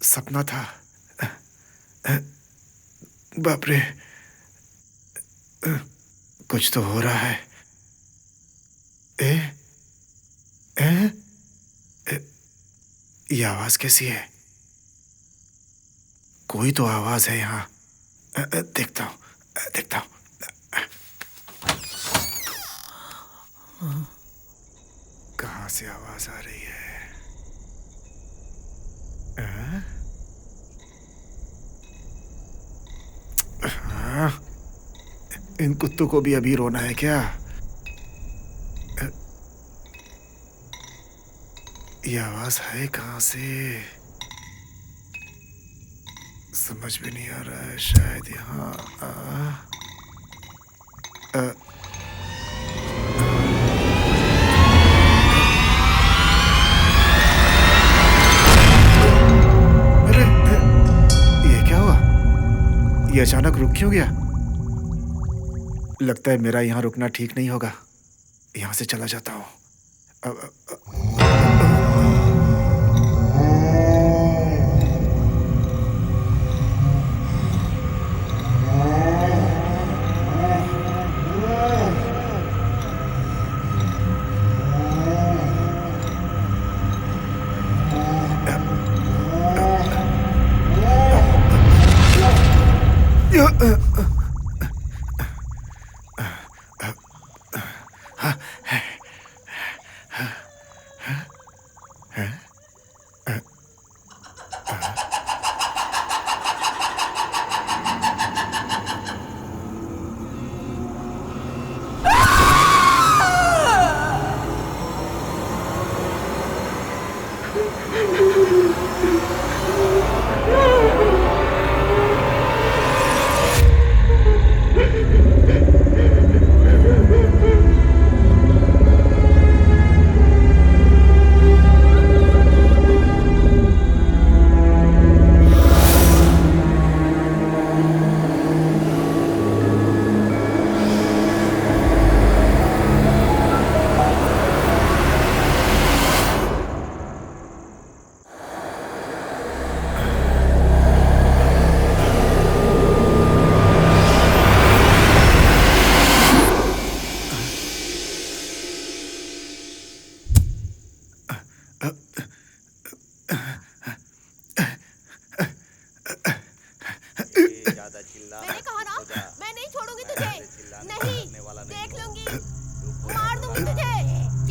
सपना था। बाप रे, कुछ तो हो रहा है। ए, ए, ए, ये आवाज कैसी है? कोई तो आवाज है यहाँ। देखता हूँ, देखता हूँ। कहाँ से आवाज आ रही है? इन कुत्तों को भी अभी रोना है क्या? ये आवाज है कहाँ से? समझ में नहीं आ रहा है। शायद यहाँ अरे, ये क्या हुआ? ये अचानक रुक क्यों गया? लगता है मेरा यहाँ रुकना ठीक नहीं होगा। यहाँ से चला जाता हूँ।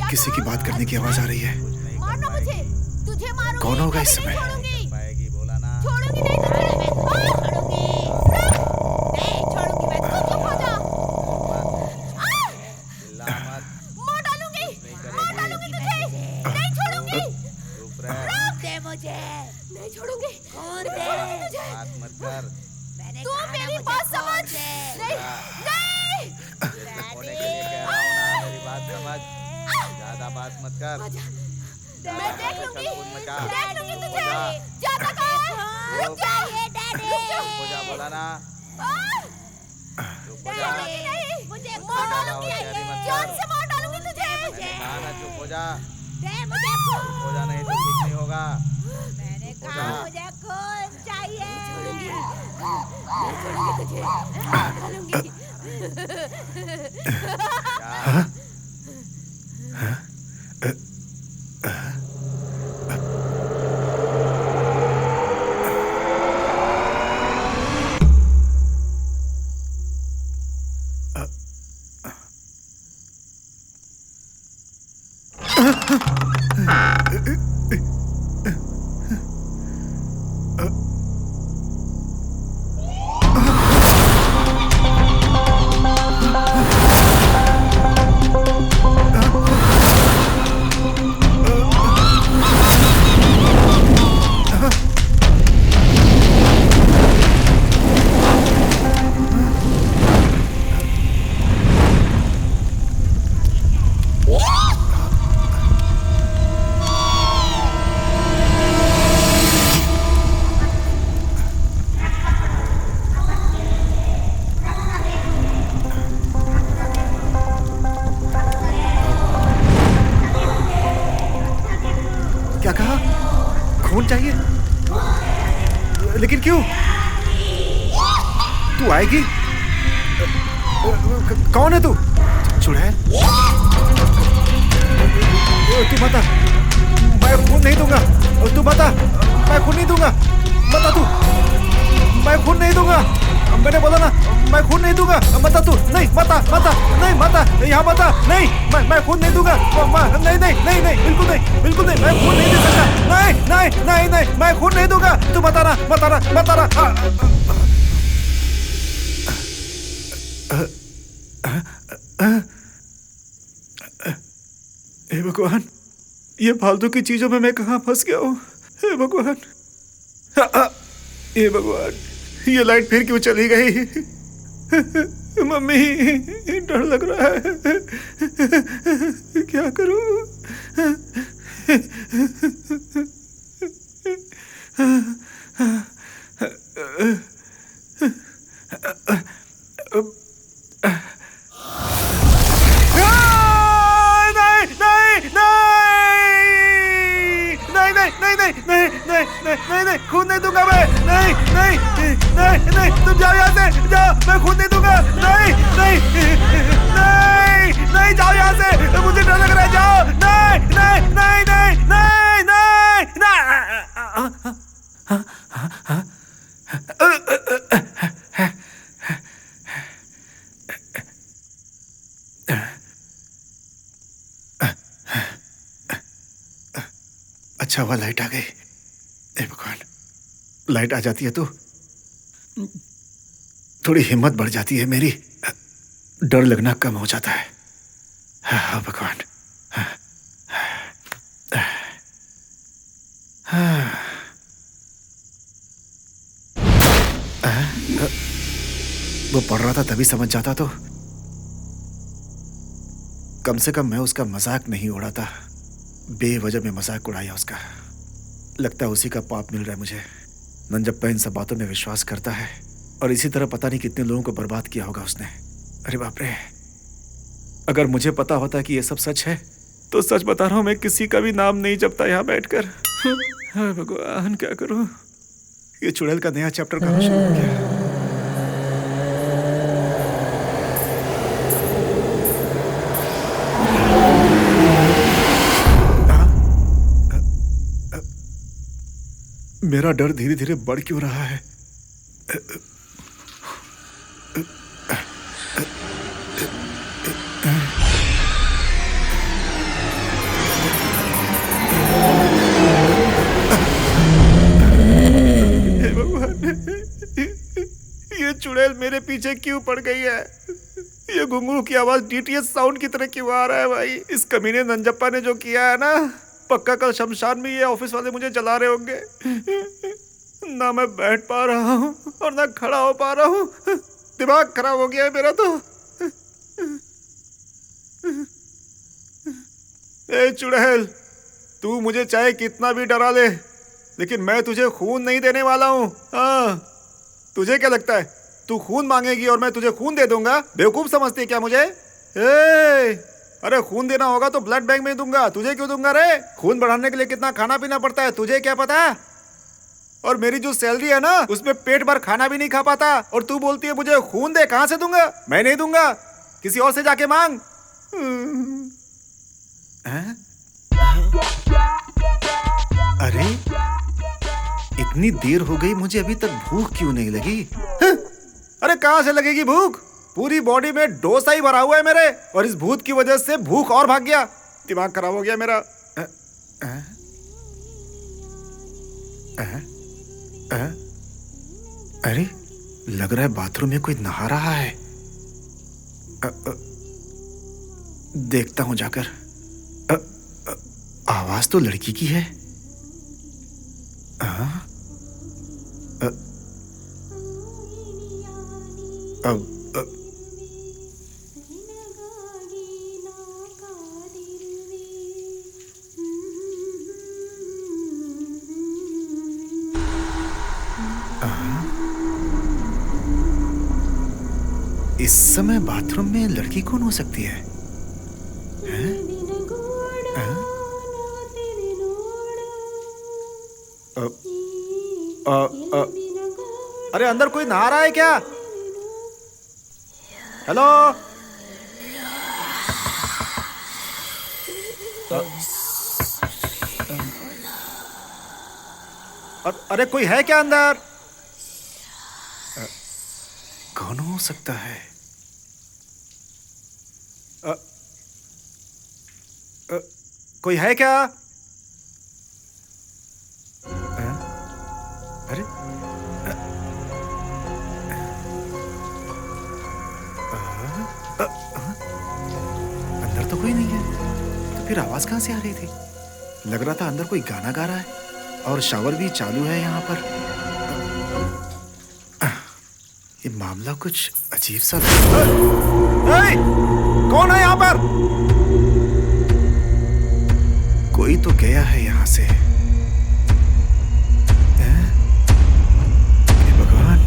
किसी की बात करने की आवाज आ रही है। मारना मुझे, तुझे मारूंगी। कौन होगा इस समय? छोड़ूंगी नहीं तुझे। छोड़ूंगी नहीं, छोड़ूंगी मैं। तू चुप हो जा। मार डालूंगी तुझे। नहीं छोड़ूंगी। रोक दे मुझे। नहीं छोड़ूंगी। कौन दे? बात मत कर। तू मेरी बात समझ। नहीं नहीं। होने के लिए कह रहा हूँ ना, मेरी बात समझ। ज्यादा बात मत कर। मैं देख लूंगी तुझे। ज्यादा कर। रुक जा। चुप हो जा, बोला ना। चुप हो जा। मुझे मार डालूंगी। जान से मार डालूंगी तुझे। मैंने कहा ना चुप हो जा। मुझे चुप हो जा, नहीं तो ठीक नहीं होगा। मैंने कहा मुझे खून चाहिए। छोड़ूंगी तुझे। डालूंगी। क्या कहा? खून चाहिए? लेकिन क्यों? तू आएगी? कौन है तू? चुड़ैल? तू बता, मैं खून नहीं दूंगा। तू बता, मैं खून नहीं दूंगा। बता तू, मैं खून नहीं दूंगा। मैंने बोला ना, मैं खून नहीं दूंगा। बता तू। नहीं बता, बता नहीं, बता यहाँ बता। नहीं, मैं खून नहीं दूंगा। नहीं नहीं नहीं नहीं, बिल्कुल नहीं, बिल्कुल नहीं, मैं खून नहीं दे सकता। नहीं नहीं नहीं नहीं, मैं खून नहीं दूंगा। तू बता रहा, बता रहा, बता रहा। हे भगवान, ये फालतू की चीजों में मैं कहाँ फंस गया हूँ? हे भगवान, हे भगवान, ये लाइट फिर क्यों चली गई? मम्मी, डर लग रहा है, क्या करूं? नहीं, खून नहीं दूंगा मैं। नहीं नहीं नहीं नहीं, तुम जाओ यहाँ से, जाओ, मैं खून नहीं दूंगा। नहीं नहीं नहीं नहीं, जाओ यहाँ से, मुझे डर लग रहा है, जाओ। नहीं नहीं नहीं नहीं नहीं नहीं अच्छा हुआ लाइट आ गई। हे भगवान, लाइट आ जाती है तो थोड़ी हिम्मत बढ़ जाती है मेरी, डर लगना कम हो जाता है। हाँ भगवान। वो पढ़ रहा था तभी समझ जाता तो कम से कम मैं उसका मजाक नहीं उड़ाता। बेवजह में मजाक उड़ाया उसका। लगता है उसी का पाप मिल रहा है मुझे। नंजप्पा इन सब बातों में विश्वास करता है और इसी तरह पता नहीं कितने लोगों को बर्बाद किया होगा उसने। अरे बाप रे, अगर मुझे पता होता कि ये सब सच है तो सच बता रहा हूं, मैं किसी का भी नाम नहीं जपता यहाँ बैठकर। हाँ भगवान, क्या करूं? ये चुड़ैल का नया चैप्टर कहाँ शुरू हो गया? मेरा डर धीरे धीरे बढ़ क्यों रहा है? हे भगवान, ये चुड़ैल मेरे पीछे क्यों पड़ गई है? ये घुंघरू की आवाज डीटीएस साउंड की तरह क्यों आ रहा है भाई? इस कमीने नंजप्पा ने जो किया है ना, पक्का कल शमशान में ये ऑफिस वाले मुझे जला रहे होंगे। ना मैं बैठ पा रहा हूँ और ना खड़ा हो पा रहा हूँ। दिमाग खराब हो गया है मेरा तो। ए चुड़ैल, तू मुझे चाहे कितना भी डरा ले, लेकिन मैं तुझे खून नहीं देने वाला हूँ। हाँ, तुझे क्या लगता है तू खून मांगेगी और मैं तुझे खून दे दूंगा? बेवकूफ समझती है क्या मुझे? अरे खून देना होगा तो ब्लड बैंक में दूंगा, तुझे क्यों दूंगा रे? खून बढ़ाने के लिए कितना खाना पीना पड़ता है तुझे क्या पता? और मेरी जो सैलरी है ना, उसमें पेट भर खाना भी नहीं खा पाता और तू बोलती है मुझे खून दे। कहां से दूंगा? मैं नहीं दूंगा, किसी और से जाके मांग। अरे इतनी देर हो गई, मुझे अभी तक भूख क्यों नहीं लगी? अरे कहां से लगेगी भूख? पूरी बॉडी में डोसा ही भरा हुआ है मेरे, और इस भूत की वजह से भूख और भाग गया। दिमाग खराब हो गया मेरा। अरे लग रहा है बाथरूम में कोई नहा रहा है। देखता हूं जाकर। आवाज तो लड़की की है। इस समय बाथरूम में लड़की कौन हो सकती है? अ, अ, अरे अंदर कोई नहा रहा है क्या? हेलो? अरे कोई है क्या अंदर? कौन हो सकता है? कोई है क्या? अरे अंदर तो कोई नहीं है, तो फिर आवाज कहां से आ रही थी? लग रहा था अंदर कोई गाना गा रहा है और शावर भी चालू है यहाँ पर। ये मामला कुछ अजीब सा कौन है यहाँ पर? कोई तो गया है यहाँ से। हे भगवान,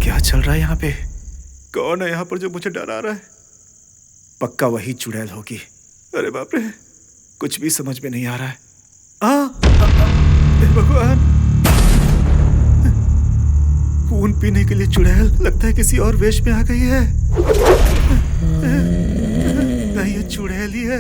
क्या चल रहा है यहाँ पे? कौन है यहाँ पर जो मुझे डरा रहा है? पक्का वही चुड़ैल होगी। अरे बाप रे, कुछ भी समझ में नहीं आ रहा है। हे भगवान, खून पीने के लिए चुड़ैल लगता है किसी और वेश में आ गई है। नहीं, ये चुड़ैल ही है।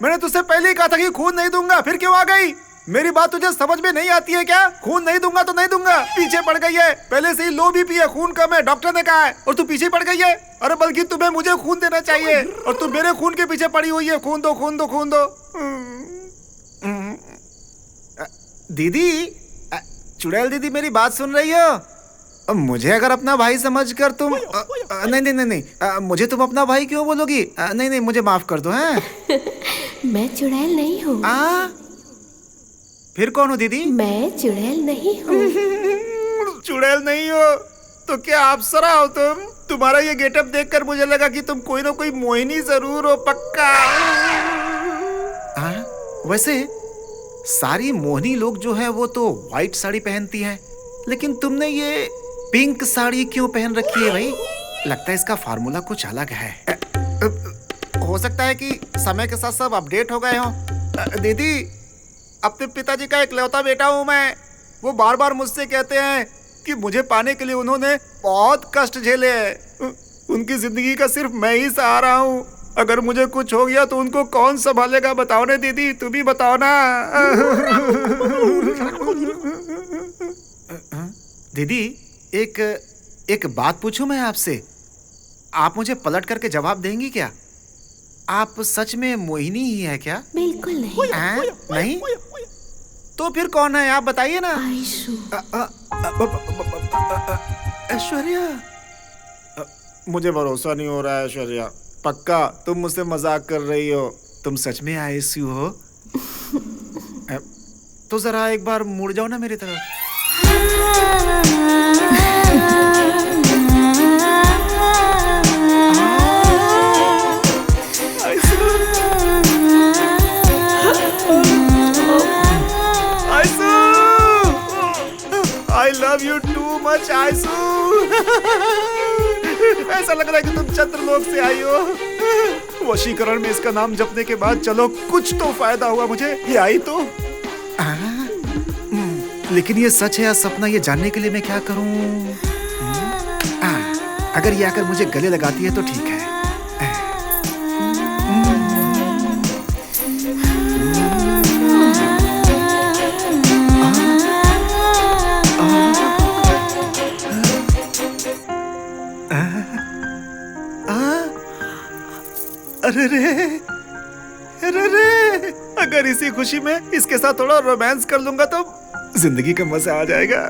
मैंने तुझसे पहले ही कहा था कि खून नहीं दूंगा, फिर क्यों आ गई? मेरी बात तुझे समझ में नहीं आती है क्या? खून नहीं दूंगा तो नहीं दूंगा। पीछे पड़ गई है, पहले से ही लो बीपी है, खून कम है, डॉक्टर ने कहा है, और तू पीछे पड़ गई है। अरे बल्कि तुम्हें मुझे खून देना चाहिए और तू मेरे खून के पीछे पड़ी हुई है। खून दो, खून दो, खून दो। दीदी, चुड़ैल दीदी, मेरी बात सुन रही हो? मुझे अगर अपना भाई समझकर तुम नहीं नहीं नहीं नहीं, मुझे तुम अपना भाई क्यों बोलोगी? नहीं नहीं, मुझे माफ कर दो। हैं? मैं चुड़ैल नहीं हूँ। फिर कौन हो दीदी? मैं चुड़ैल नहीं हूँ। चुड़ैल नहीं हो तो क्या अप्सरा हो तुम? तुम्हारा ये गेटअप देखकर मुझे लगा कि तुम कोई ना कोई मोहिनी जरूर हो, पक्का। वैसे सारी मोहिनी लोग जो है वो तो व्हाइट साड़ी पहनती हैं, लेकिन तुमने ये पिंक साड़ी क्यों पहन रखी है भाई? लगता है इसका फार्मूला कुछ अलग है। हो सकता है कि समय के साथ सब अपडेट हो गए हो। दीदी, अपने पिताजी का इकलौता बेटा हूँ मैं। वो बार बार मुझसे कहते हैं कि मुझे पाने के लिए उन्होंने बहुत कष्ट झेले हैं। उनकी जिंदगी का सिर्फ मैं ही सहारा हूँ। अगर मुझे कुछ हो गया तो उनको कौन संभालेगा? बताओ ना दीदी, तुम ही बताओ ना। दीदी, एक बात पूछूं मैं आपसे? आप मुझे पलट करके जवाब देंगी क्या? आप सच में मोहिनी ही है क्या? बिल्कुल नहीं। नहीं? तो फिर कौन है? आप बताइए ना। आयशु। ऐश्वर्या? मुझे भरोसा नहीं हो रहा है ऐश्वर्या। पक्का तुम मुझसे मजाक कर रही हो? तुम सच में आयशु हो? तो जरा एक बार मुड़ जाओ ना मेरी तरफ। I love you too much, Aishu. ऐसा लग रहा है कि तुम चंद्रलोक से आई हो। वशीकरण में इसका नाम जपने के बाद चलो कुछ तो फायदा हुआ मुझे। ये आई तो। लेकिन ये सच है या सपना, ये जानने के लिए मैं क्या करूं? अगर ये आकर मुझे गले लगाती है तो ठीक है। अरे रे, अगर इसी खुशी में इसके साथ थोड़ा रोमांस कर लूंगा तो जिंदगी का मजा आ जाएगा।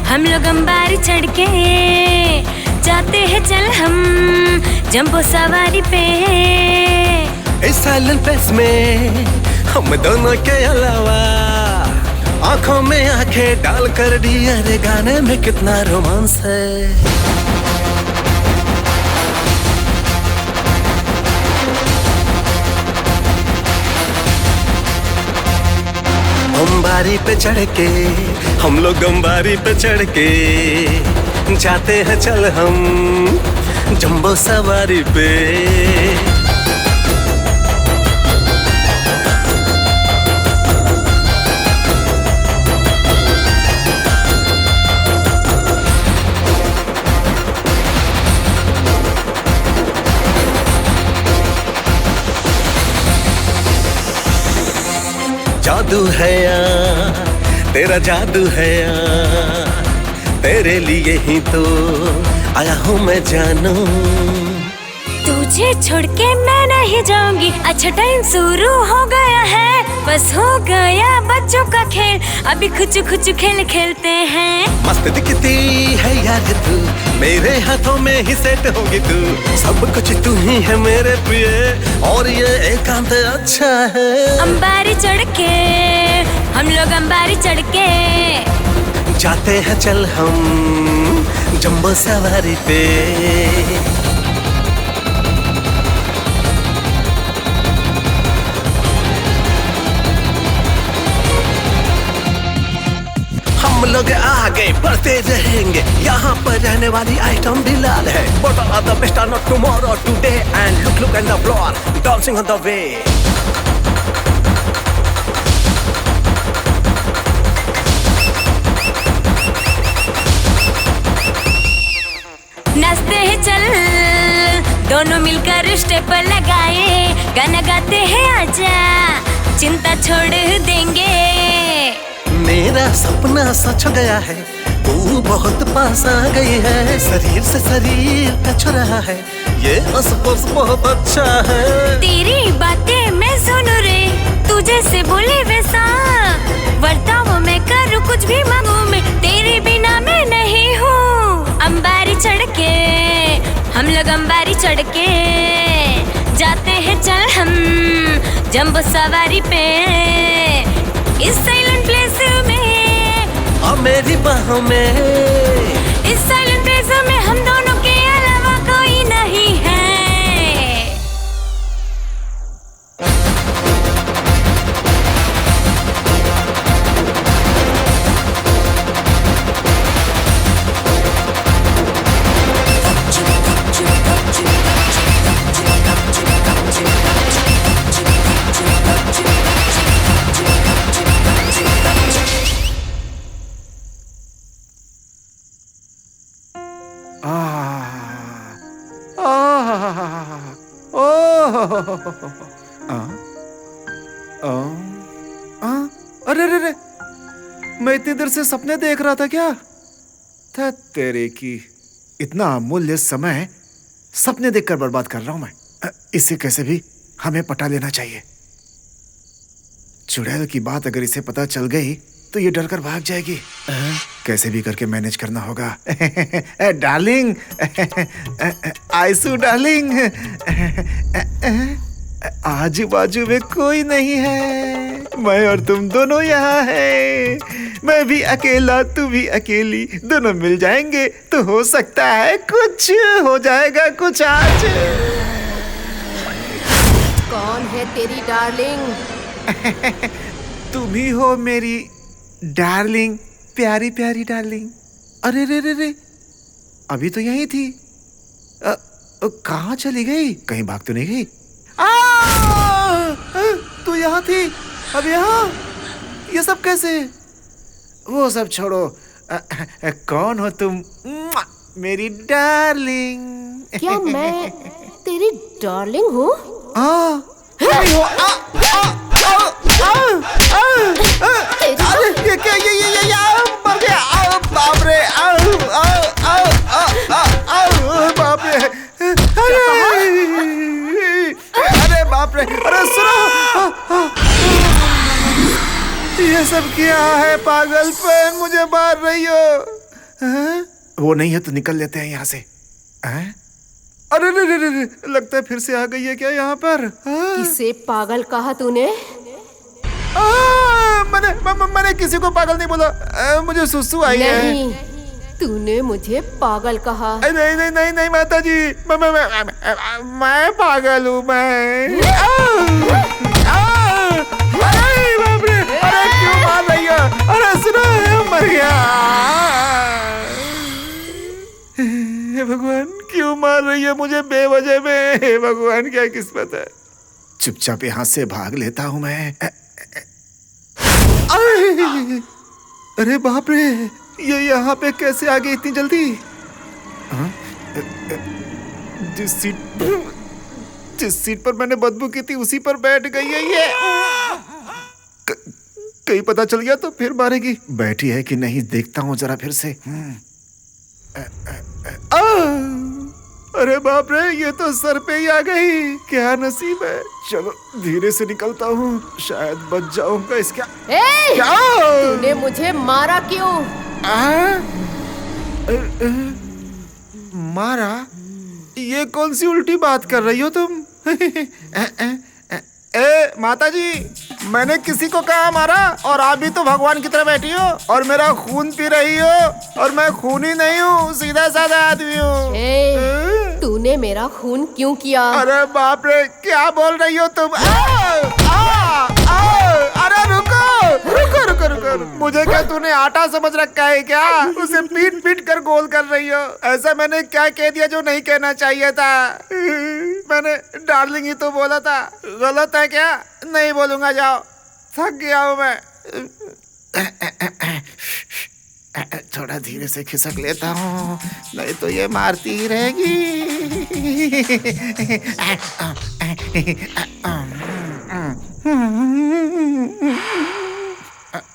हम लोग अंबारी चढ़ के जाते हैं, चल हम जंबो सवारी पे। इस साइलेंट प्लेस में हम दोनों के अलावा आंखों में आंखें डाल कर डियर गाने में कितना रोमांस है। अंबारी पे चढ़ के हम लोग अंबारी पे चढ़ के जाते हैं चल हम जंबो सवारी पे। जादू है यहाँ तेरा जादू है यहाँ तेरे लिए ही तो आया हूँ मैं जानू। तुझे छोड़ के मैं नहीं जाऊंगी। अच्छा टाइम शुरू हो गया है, बस हो गया बच्चों का खेल, अभी कुछ कुछ खेल खेलते हैं। मस्त दिखती है यार तू, मेरे हाथों में ही सेट होगी तू, सब कुछ तू ही है मेरे प्रिय और ये एकांत अच्छा है। अंबारी चढ़ के हम लोग अंबारी चढ़ के जाते हैं चल हम जंबो सवारी पे। हम लोग आगे बढ़ते रहेंगे, यहाँ पर रहने वाली आइटम भी लाल है। But all the best are not tomorrow, today and look at the floor, dancing on the way. नाचते हैं चल दोनों मिलकर स्टेप लगाए, गाना गाते हैं आजा चिंता छोड़ देंगे। मेरा सपना सच गया है, तू बहुत पास आ गई है, शरीर से शरीर टच रहा है, ये स्पर्श बहुत अच्छा है। तेरी बातें मैं सुनूं रे, तू जैसे बोले वैसा बर्ताव मैं करूं, कुछ भी मांगू मैं तेरे बिना मैं नहीं हूँ। अंबारी चढ़ के हम लोग अंबारी चढ़ के जाते हैं चल हम जंबो सवारी पे। इस साइलेंट प्लेस में और मेरी बाहों में, इस साइलेंट प्लेस में हम दोनों के अलावा कोई नहीं है। अरे अरे मैं इतनी देर से सपने देख रहा था क्या था तेरे की। इतना अमूल्य समय सपने देखकर बर्बाद कर रहा हूं मैं। इसे कैसे भी हमें पटा लेना चाहिए। चुड़ैल की बात अगर इसे पता चल गई तो ये डर कर भाग जाएगी। कैसे भी करके मैनेज करना होगा। डार्लिंग, आइसू डार्लिंग, आजू बाजू में कोई नहीं है, मैं और तुम दोनों यहाँ है। मैं भी अकेला, तू भी अकेली, दोनों मिल जाएंगे तो हो सकता है कुछ हो जाएगा कुछ आज। कौन है तेरी डार्लिंग? तुम ही हो मेरी डार्लिंग, प्यारी प्यारी डार्लिंग। अरे रे रे रे, अभी तो यहीं थी, कहाँ चली गई? कहीं भाग तो नहीं गई? तू यहाँ थी, अब यहाँ ये सब कैसे? वो सब छोड़ो, कौन हो तुम मेरी डार्लिंग? क्या मैं तेरी डार्लिंग हूँ? ये क्या? ये मर गया। बाप रे, बाप रे, अरे बाप रे, अरे सुनो, ये सब क्या है? पागलपन, मुझे मार रही हो? वो नहीं है तो निकल लेते हैं यहाँ से। अरे रे रे रे रे, लगता है फिर से आ गई है क्या यहाँ पर? किसे पागल कहा तूने? मैंने किसी को पागल नहीं बोला। मुझे सुसु आई है। नहीं, तूने मुझे पागल कहा। नहीं नहीं नहीं नहीं माता जी, मैं पागल हूँ मैं। अरे बाप रे, अरे क्यों मार रही हो? अरे सुनो, मर गया। हे भगवान, क्यों मार रही है मुझे बेवजह में? हे भगवान, क्या किस्मत है। चुपचाप यहाँ से भाग लेता हूँ मैं। अरे बाप रे, ये यहाँ पे कैसे आ गई इतनी जल्दी? जिस सीट पर मैंने बदबू की थी उसी पर बैठ गई है ये। कहीं पता चल गया तो फिर मारेगी। बैठी है कि नहीं देखता हूँ जरा फिर से। अरे बाप रे, ये तो सर पे ही आ गई। क्या नसीब है। चलो धीरे से निकलता हूँ, शायद बच जाऊंगा इसका। क्या? तूने मुझे मारा क्यों? मारा? ये कौन सी उल्टी बात कर रही हो तुम? माता जी, मैंने किसी को कहा मारा? और आप भी तो भगवान की तरह बैठी हो और मेरा खून पी रही हो, और मैं खूनी नहीं हूँ, सीधा साधा आदमी हूँ। तूने मेरा खून क्यों किया? अरे बाप रे, क्या बोल रही हो तुम? अरे रुको रुको रुको रुको, मुझे क्या तूने आटा समझ रखा है क्या? उसे पीट पीट कर गोल कर रही हो। ऐसा मैंने क्या कह दिया जो नहीं कहना चाहिए था? मैंने डार्लिंग ही तो बोला था। गलत है क्या? नहीं बोलूंगा, जाओ, थक गया हूँ मैं। थोड़ा धीरे से खिसक लेता हूँ, नहीं तो ये मारती ही रहेगी।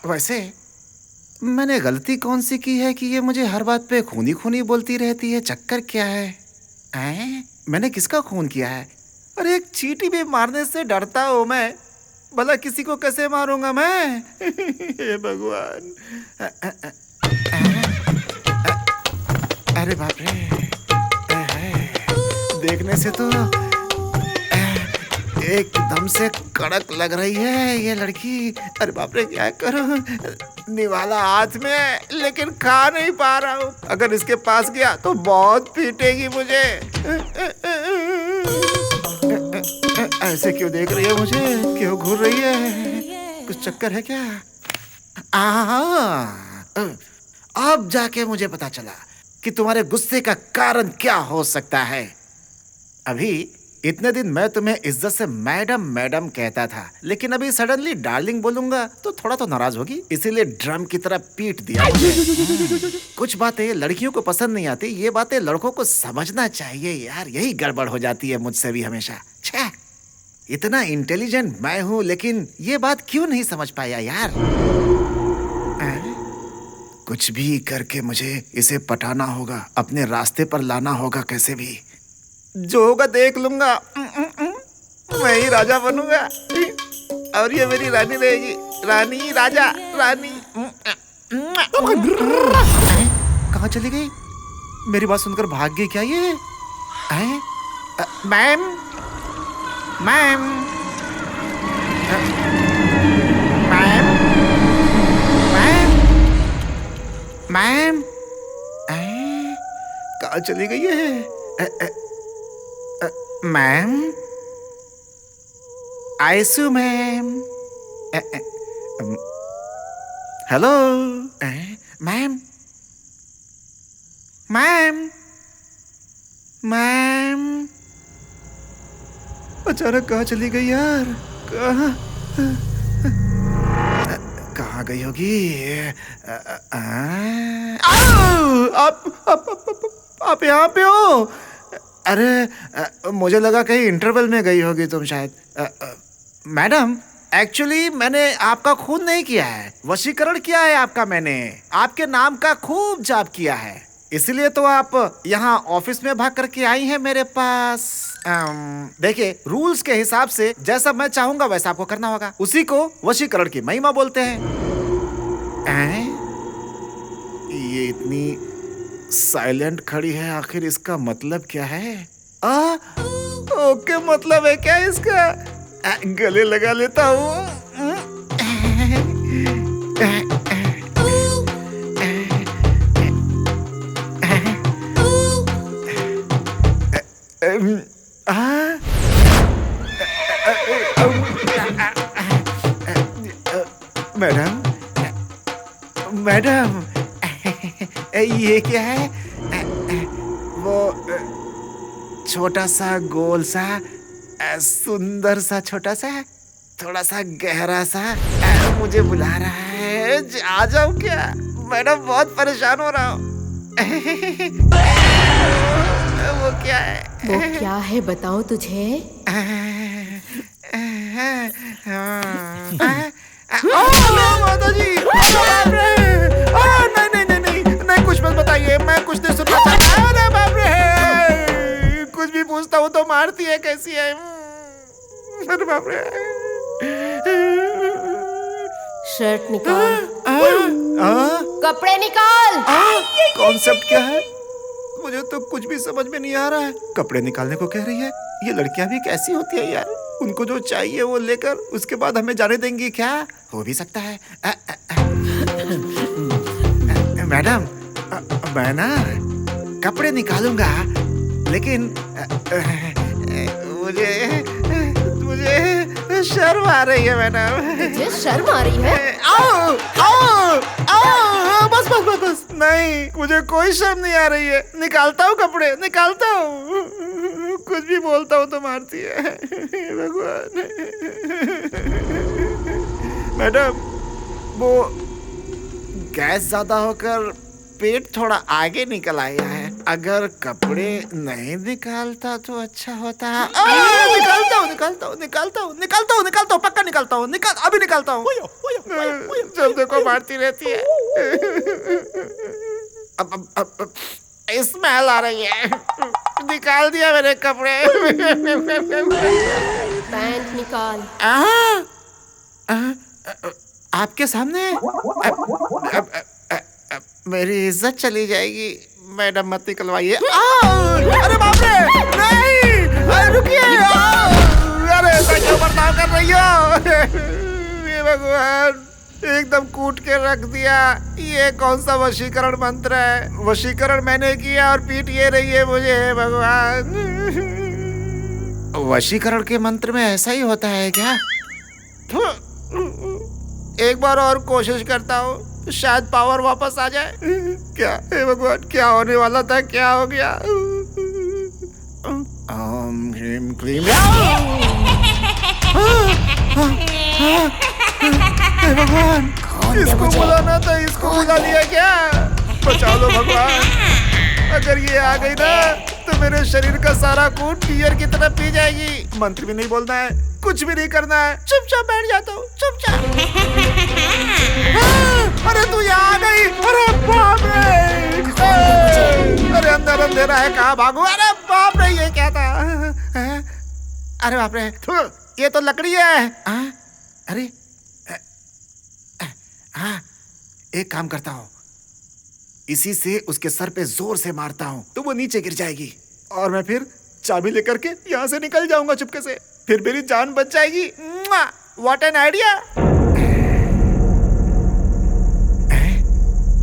वैसे मैंने गलती कौन सी की है कि ये मुझे हर बात पे खूनी खूनी बोलती रहती है? चक्कर क्या है? मैंने किसका खून किया है? अरे एक चींटी भी मारने से डरता हूँ मैं, भला किसी को कैसे मारूंगा मैं? हे भगवान। अरे बाप रे, देखने से तो एकदम से कड़क लग रही है ये लड़की। अरे बाप रे, क्या करूं? निवाला हाथ में, लेकिन खा नहीं पा रहा हूँ। अगर इसके पास गया तो बहुत पीटेगी मुझे। ऐसे क्यों देख रही है मुझे? क्यों घूर रही है? कुछ चक्कर है क्या? अब जाके मुझे पता चला कि तुम्हारे गुस्से का कारण क्या हो सकता है। अभी इतने दिन मैं तुम्हें इज्जत से मैडम मैडम कहता था, लेकिन अभी सडनली डार्लिंग बोलूंगा तो थोड़ा तो नाराज होगी, इसीलिए ड्रम की तरह पीट दिया मुझे। कुछ बातें लड़कियों को पसंद नहीं आती, ये बातें लड़कों को समझना चाहिए यार। यही गड़बड़ हो जाती है मुझसे भी हमेशा। छे, इतना इंटेलिजेंट मैं हूँ, लेकिन ये बात क्यों नहीं समझ पाया यार? कुछ भी करके मुझे इसे पटाना होगा, अपने रास्ते पर लाना होगा कैसे भी। जो होगा देख लूंगा। मैं ही राजा बनूंगा और ये मेरी रानी रहेगी। रानी, राजा, रानी। कहाँ चली गई? मेरी बात सुनकर भाग गई क्या ये? Ma'am, ma'am, ma'am, ma'am, ma'am, कहाँ चली गई है? मैम, आयसु ma'am. Hello ma'am, ma'am, ma'am. अचानक कहाँ चली गई यार? कहाँ गई होगी? आप यहाँ पे हो? अरे मुझे लगा कहीं इंटरवल में गई होगी तुम शायद। मैडम, एक्चुअली मैंने आपका खून नहीं किया है, वशीकरण किया है आपका। मैंने आपके नाम का खूब जाप किया है, इसलिए तो आप यहाँ ऑफिस में भाग करके आई हैं मेरे पास। देखिए, रूल्स के हिसाब से जैसा मैं चाहूंगा वैसा आपको करना होगा। उसी को वशीकरण की महिमा बोलते हैं। ये इतनी साइलेंट खड़ी है, आखिर इसका मतलब क्या है? ओके मतलब है क्या इसका? गले लगा लेता हूँ। मैडम, मैडम, ये क्या है? वो छोटा सा गोल सा सुंदर सा छोटा सा थोड़ा सा गहरा सा मुझे बुला रहा है। आ जाऊं क्या? मैडम बहुत परेशान हो रहा हूँ। वो क्या है? वो क्या है बताऊं तुझे? माता जी, नहीं नहीं नहीं नहीं, कुछ मत बताइए, मैं कुछ नहीं सुनना चाहता। अरे बाप रे, कुछ भी पूछता हूँ तो मारती है, कैसी है? अरे बाप रे। शर्ट निकाल। कपड़े निकाल। कॉन्सेप्ट क्या है? मुझे तो कुछ भी समझ में नहीं आ रहा है। कपड़े निकालने को कह रही है? ये लड़कियां भी कैसी होती है यार? उनको जो चाहिए वो लेकर उसके बाद हमें जाने देंगी क्या? हो भी सकता है। मैडम, मैं ना कपड़े निकालूंगा, लेकिन मुझे शर्म आ रही है मैडम। तुझे शर्म आ रही है? आओ, आओ, आओ, बस बस बस बस। नहीं, मुझे कोई शर्म नहीं आ रही है। निकालता हूँ कपड़े, निकालता हूँ। कुछ भी बोलता हूँ तो मारती है। भगवान। मैडम, वो गैस ज्यादा होकर पेट थोड़ा आगे निकल आया है। अगर कपड़े नहीं निकालता तो अच्छा होता। निकालता हूँ, निकालता हूँ, निकालता हूँ, निकालता हूँ, निकालता हूँ, पक्का निकालता हूँ, अभी निकालता हूँ। जब देखो मारती रहती है। अब स्मेल आ रही है। निकाल दिया मेरे कपड़े। पैंट निकाल। आपके सामने? मेरी इज्जत चली जाएगी। मैडम मत निकलवाइए। अरे बाप रे, नहीं, अरे रुकिए। अरे ऐसा क्यों बर्ताव कर रही हो? ये भगवान, एकदम कूट के रख दिया। ये कौन सा वशीकरण मंत्र है? वशीकरण मैंने किया और पीट ये रही है मुझे। भगवान, वशीकरण के मंत्र में ऐसा ही होता है क्या? एक बार और कोशिश करता हूँ, शायद पावर वापस आ जाए। क्या हे भगवान, क्या होने वाला था, क्या हो गया? ओम ह्रीम क्लीम। हे भगवान, इसको बुलाना था, इसको बुला लिया क्या? बचा लो भगवान। अगर ये आ गई ना तो मेरे शरीर का सारा खून बियर की तरह पी जाएगी। मंत्र भी नहीं बोलना है, कुछ भी नहीं करना है, चुपचाप बैठ जाता हूँ, चुपचाप। अरे तू यहाँ आ गई? अरे बाप रे, अरे अंदर अंधेरा है, कहाँ भागू? अरे बाप रे, ये क्या था? अरे बाप रे, ये तो लकड़ी है। अरे हाँ, एक काम करता हूँ, इसी से उसके सर पे जोर से मारता हूँ तो वो नीचे गिर जाएगी और मैं फिर चाबी लेकर के यहाँ से निकल जाऊंगा चुपके से। फिर मेरी जान बच जाएगी। What an idea.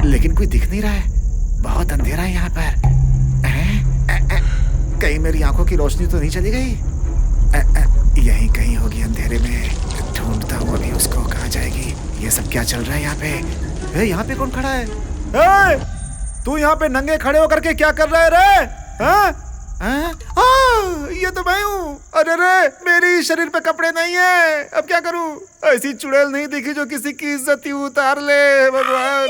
लेकिन कोई दिख नहीं रहा है, बहुत अंधेरा है यहाँ पर। कहीं मेरी आंखों की रोशनी तो नहीं चली गई? यहीं कहीं होगी अंधेरे में। ढूंढता हूँ अभी उसको, कहाँ जाएगी? ये सब क्या चल रहा है यहाँ पे? यहाँ पे कौन खड़ा है? तू यहाँ पे नंगे खड़े होकर के क्या कर रहा है रे? ये तो मैं हूँ। अरे रे, मेरी शरीर पे कपड़े नहीं है, अब क्या करूँ? ऐसी चुड़ैल नहीं दिखी जो किसी की इज्जत ही उतार ले। भगवान।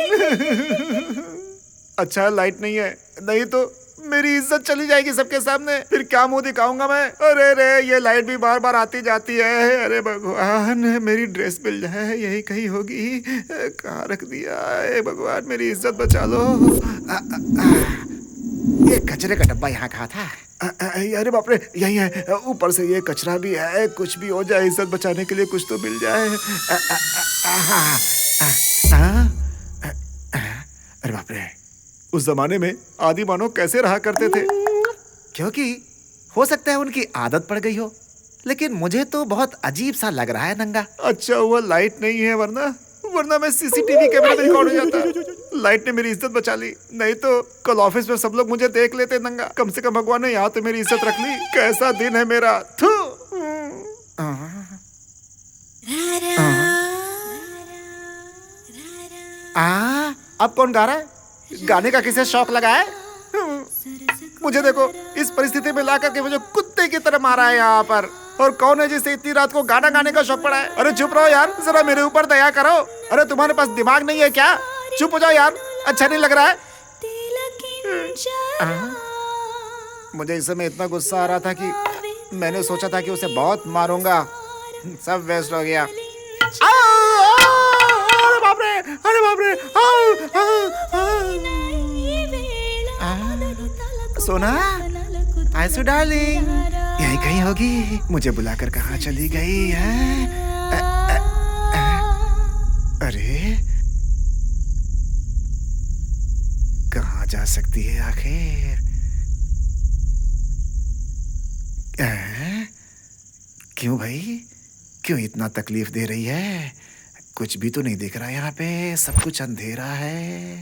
अच्छा लाइट नहीं है, नहीं तो मेरी इज्जत चली जाएगी सबके सामने। फिर क्या मुंह दिखाऊंगा मैं? अरे रे, ये लाइट भी बार बार आती जाती है। अरे भगवान, मेरी ड्रेस मिल जाए, यही कहीं होगी। कहाँ रख दिया है? भगवान, मेरी इज्जत बचा लो। ये कचरे का डब्बा यहाँ कहाँ था? अरे बाप रे, यही है। ऊपर से ये कचरा भी है। कुछ भी हो जाए, इज्जत बचाने के लिए कुछ तो मिल जाए। अरे बाप रे, उस जमाने में आदि मानव कैसे रहा करते थे? क्योंकि हो सकता है उनकी आदत पड़ गई हो, लेकिन मुझे तो बहुत अजीब सा लग रहा है नंगा। अच्छा हुआ लाइट नहीं है, वरना मैं सीसीटीवी कैमरे में रिकॉर्ड हो जाता। लाइट ने मेरी इज्जत बचा ली, नहीं तो कल ऑफिस में सब लोग मुझे देख लेते नंगा। कम से कम भगवान ने यहाँ तो मेरी इज्जत रख ली। कैसा दिन है मेरा। थू। अब कौन गा रहा है? गाने का किसे शौक लगा है? मुझे देखो इस परिस्थिति में ला करके मुझे कुत्ते की तरह मारा है यहाँ पर। और कौन है जिसे इतनी रात को गाना गाने का शौक पड़ा है? अरे चुप रहो यार, जरा मेरे ऊपर दया करो। अरे तुम्हारे पास दिमाग नहीं है क्या? चुप हो जाओ यार, अच्छा नहीं लग रहा है। मुझे इस समय इतना गुस्सा आ रहा था कि मैंने सोचा था कि उसे बहुत मारूंगा, सब वेस्ट हो गया। अरे बाप रे, अरे बाप रे। सोना, आयसु डार्लिंग, यही कहीं होगी। मुझे बुलाकर कहाँ चली गई है? अरे कहाँ जा सकती है आखिर? क्यों भाई, क्यों इतना तकलीफ दे रही है? कुछ भी तो नहीं दिख रहा यहाँ पे, सब कुछ अंधेरा है।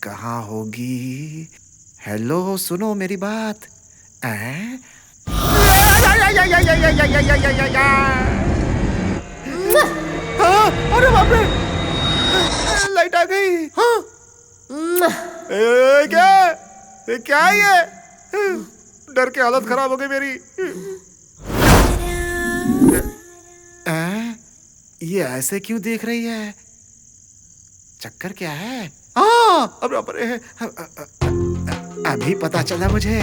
कहाँ होगी? हेलो, सुनो मेरी बात। अरे बाप रे, लाइट आ गई। हाँ। क्या है ये? डर के हालत खराब हो गई मेरी। ये ऐसे क्यों देख रही है? चक्कर क्या है? अभी पता चला मुझे।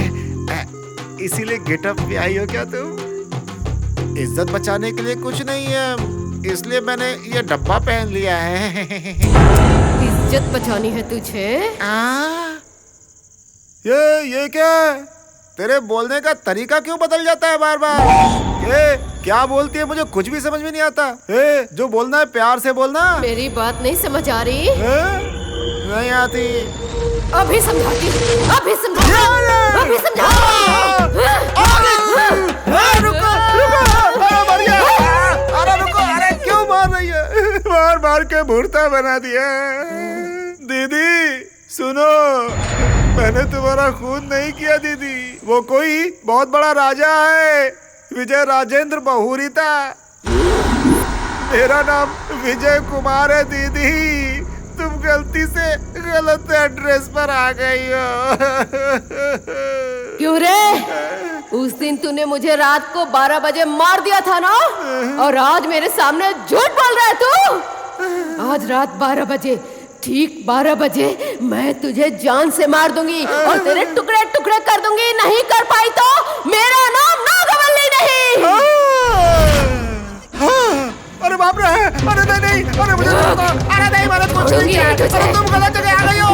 इसीलिए गेटअप पे आई हो क्या तुम? इज्जत बचाने के लिए कुछ नहीं है, इसलिए मैंने ये डब्बा पहन लिया है। इज्जत बचानी है तुझे? ये क्या है? तेरे बोलने का तरीका क्यों बदल जाता है बार बार? ये क्या बोलती है, मुझे कुछ भी समझ में नहीं आता। जो बोलना है प्यार से बोलना। मेरी बात नहीं समझ आ रही? नहीं आती। अभी समझाती, अभी समझा, अभी समझा। रुको, अरे रुको, अरे क्यों मार रही है? मार मार के भुर्ता बना दिया। दीदी सुनो, मैंने तुम्हारा खून नहीं किया दीदी। वो कोई बहुत बड़ा राजा है, विजय राजेंद्र बहुरीता। मेरा नाम विजय कुमार है दीदी। तुम गलती से गलत एड्रेस पर आ गई हो। क्यों रे? उस दिन तूने मुझे रात को 12 बजे मार दिया था ना, और आज मेरे सामने झूठ बोल रहा है तू। आज रात 12 बजे, ठीक 12 बजे मैं तुझे जान से मार दूंगी और तेरे टुकड़े टुकड़े कर दूंगी। नहीं कर पाई तो मेरा नाम नागवल्ली नहीं। अरे बाप रे, अरे नहीं, अरे मुझे अरे नहीं, मैंने कुछ नहीं किया। तुम गलत जगह आ गई हो।